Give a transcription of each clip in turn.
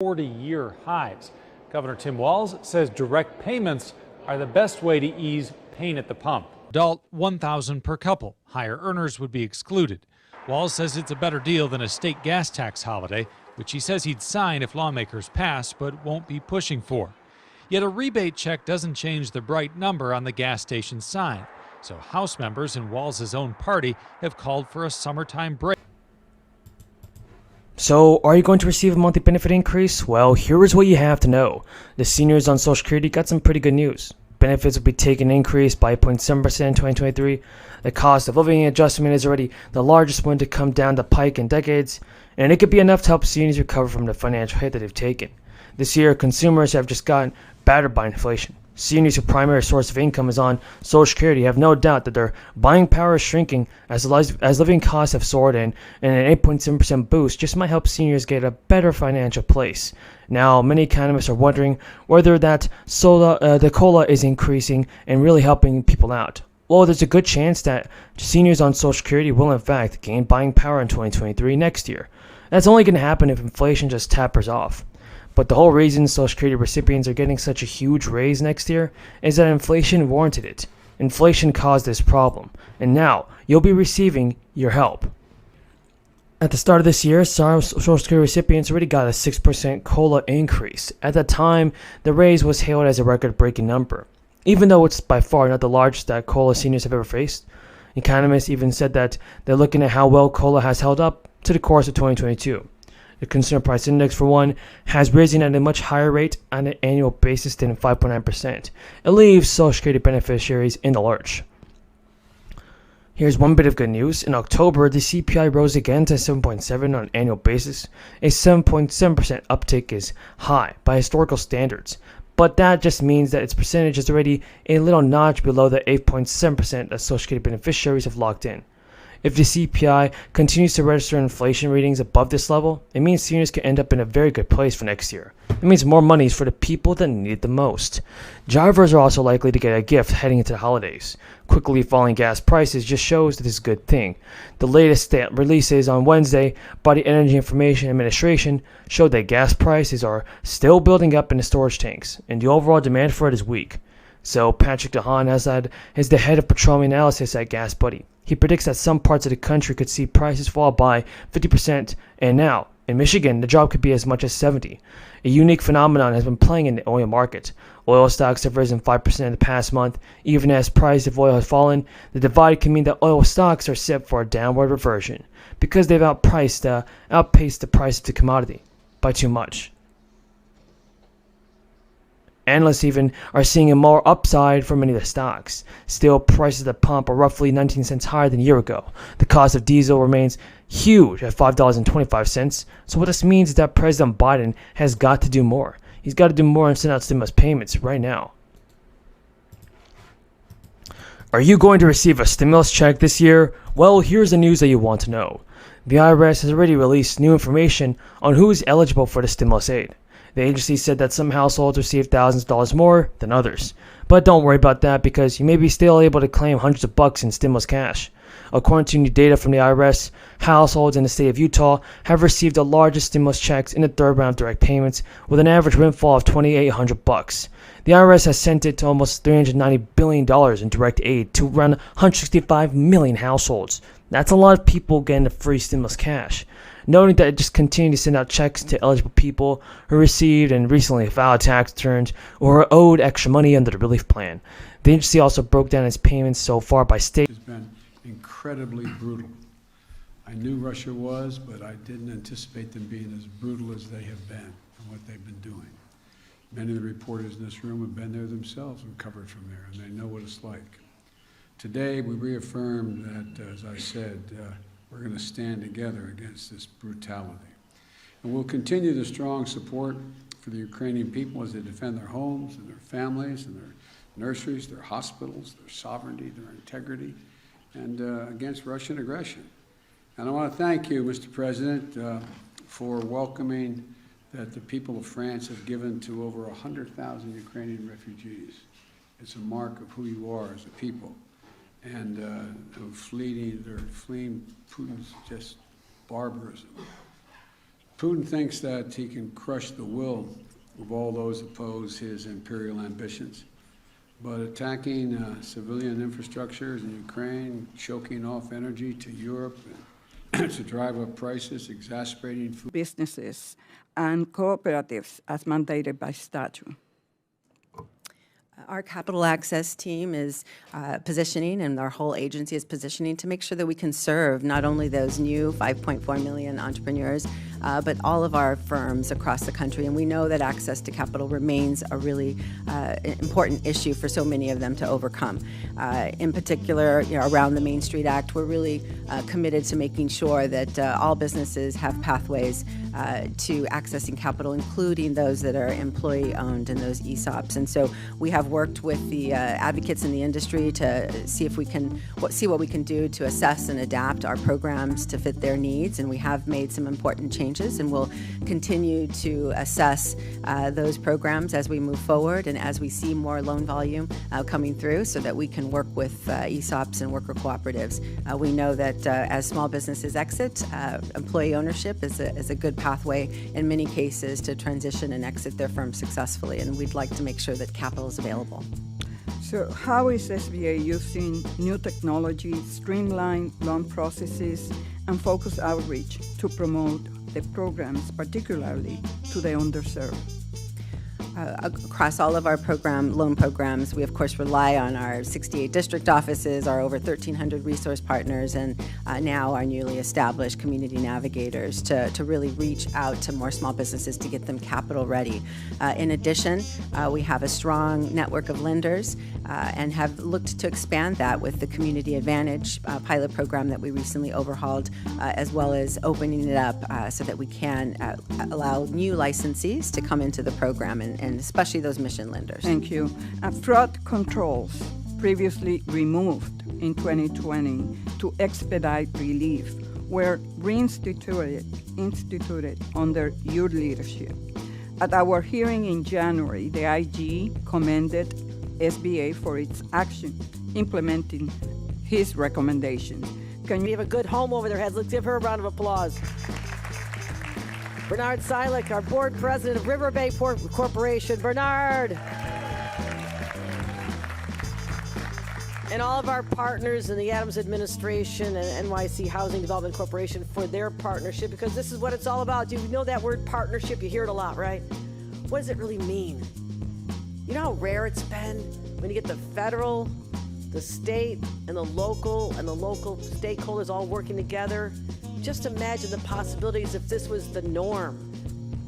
40-year highs. Governor Tim Walz says direct payments are the best way to ease pain at the pump. Adult, $1,000 per couple. Higher earners would be excluded. Walz says it's a better deal than a state gas tax holiday, which he says he'd sign if lawmakers pass, but won't be pushing for. Yet a rebate check doesn't change the bright number on the gas station sign. So House members in Walz's own party have called for a summertime break. So, are you going to receive a monthly benefit increase? Well, here is what you have to know. The seniors on Social Security got some pretty good news. Benefits will be taking an increase by 0.7% in 2023. The cost of living adjustment is already the largest one to come down the pike in decades, and it could be enough to help seniors recover from the financial hit that they've taken. This year, consumers have just gotten battered by inflation. Seniors whose primary source of income is on Social Security have no doubt that their buying power is shrinking as living costs have soared and an 8.7% boost just might help seniors get a better financial place. Now, many economists are wondering whether that the COLA is increasing and really helping people out. Well, there's a good chance that seniors on Social Security will in fact gain buying power in 2023 next year. That's only going to happen if inflation just tapers off. But the whole reason Social Security recipients are getting such a huge raise next year is that inflation warranted it. Inflation caused this problem, and now you'll be receiving your help. At the start of this year, some Social Security recipients already got a 6% COLA increase. At that time, the raise was hailed as a record-breaking number, even though it's by far not the largest that COLA seniors have ever faced. Economists even said that they're looking at how well COLA has held up to the course of 2022. The Consumer Price Index, for one, has risen at a much higher rate on an annual basis than 5.9%. It leaves Social Security beneficiaries in the lurch. Here's one bit of good news. In October, the CPI rose again to 7.7 on an annual basis. A 7.7% uptick is high by historical standards, but that just means that its percentage is already a little notch below the 8.7% that Social Security beneficiaries have locked in. If the CPI continues to register inflation readings above this level, it means seniors can end up in a very good place for next year. It means more money is for the people that need it the most. Drivers are also likely to get a gift heading into the holidays. Quickly falling gas prices just shows that this is a good thing. The latest stat releases on Wednesday by the Energy Information Administration showed that gas prices are still building up in the storage tanks, and the overall demand for it is weak. So Patrick DeHaan is the head of petroleum analysis at Gas Buddy. He predicts that some parts of the country could see prices fall by 50%, and now, in Michigan, the drop could be as much as 70%. A unique phenomenon has been playing in the oil market. Oil stocks have risen 5% in the past month. Even as price of oil has fallen, the divide can mean that oil stocks are set for a downward reversion because they've outpaced the price of the commodity by too much. Analysts even are seeing a more upside for many of the stocks. Still, prices at the pump are roughly 19 cents higher than a year ago. The cost of diesel remains huge at $5.25. So what this means is that President Biden has got to do more. He's got to do more and send out stimulus payments right now. Are you going to receive a stimulus check this year? Well, here's the news that you want to know. The IRS has already released new information on who is eligible for the stimulus aid. The agency said that some households receive thousands of dollars more than others. But don't worry about that because you may be still able to claim hundreds of bucks in stimulus cash. According to new data from the IRS, households in the state of Utah have received the largest stimulus checks in the third round of direct payments with an average windfall of $2,800. The IRS has sent it to almost $390 billion in direct aid to around 165 million households. That's a lot of people getting the free stimulus cash. Noting that it just continued to send out checks to eligible people who received and recently filed tax returns or are owed extra money under the relief plan. The agency also broke down its payments so far by state. It's been incredibly brutal. I knew Russia was, but I didn't anticipate them being as brutal as they have been and what they've been doing. Many of the reporters in this room have been there themselves and covered from there, and they know what it's like. Today, we reaffirm that, as I said, we're going to stand together against this brutality. And we'll continue the strong support for the Ukrainian people as they defend their homes and their families and their nurseries, their hospitals, their sovereignty, their integrity, and against Russian aggression. And I want to thank you, Mr. President, for welcoming that the people of France have given to over 100,000 Ukrainian refugees. It's a mark of who you are as a people. And they're fleeing Putin's just barbarism. Putin thinks that he can crush the will of all those opposed his imperial ambitions. But attacking civilian infrastructures in Ukraine, choking off energy to Europe to drive up prices, exacerbating food businesses and cooperatives as mandated by statute. Our capital access team is positioning, and our whole agency is positioning to make sure that we can serve not only those new 5.4 million entrepreneurs, but all of our firms across the country. And we know that access to capital remains a really important issue for so many of them to overcome. In particular, around the Main Street Act, we're really committed to making sure that all businesses have pathways to accessing capital, including those that are employee-owned and those ESOPs. And so we have worked with the advocates in the industry to see if we can see what we can do to assess and adapt our programs to fit their needs. And we have made some important changes, and we'll continue to assess those programs as we move forward and as we see more loan volume coming through, so that we can work with ESOPs and worker cooperatives. We know that as small businesses exit, employee ownership is a good pathway in many cases to transition and exit their firm successfully, and we'd like to make sure that capital is available. So how is SBA using new technology, streamline loan processes, and focus outreach to promote the programs, particularly to the underserved? Across all of our loan programs, we of course rely on our 68 district offices, our over 1,300 resource partners, and now our newly established community navigators to really reach out to more small businesses to get them capital ready. In addition, we have a strong network of lenders and have looked to expand that with the Community Advantage pilot program that we recently overhauled, as well as opening it up so that we can allow new licensees to come into the program, and especially those mission lenders. Thank you. Fraud controls previously removed in 2020 to expedite relief were reinstituted under your leadership. At our hearing in January, the IG commended SBA for its action implementing his recommendations. We have a good home over their heads. Let's give her a round of applause. Bernard Silik, our board president of River Bay Corporation. Bernard! And all of our partners in the Adams administration and NYC Housing Development Corporation for their partnership, because this is what it's all about. You know that word partnership, you hear it a lot, right? What does it really mean? You know how rare it's been when you get the federal, the state, and the local stakeholders all working together? Just imagine the possibilities if this was the norm.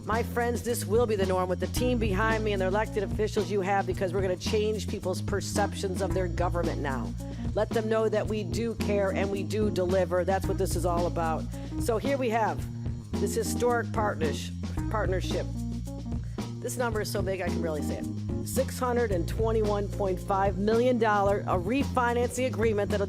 My friends, this will be the norm with the team behind me and the elected officials you have, because we're going to change people's perceptions of their government now. Let them know that we do care and we do deliver. That's what this is all about. So here we have this historic partnership. This number is so big I can barely say it. $621.5 million, a refinancing agreement that'll do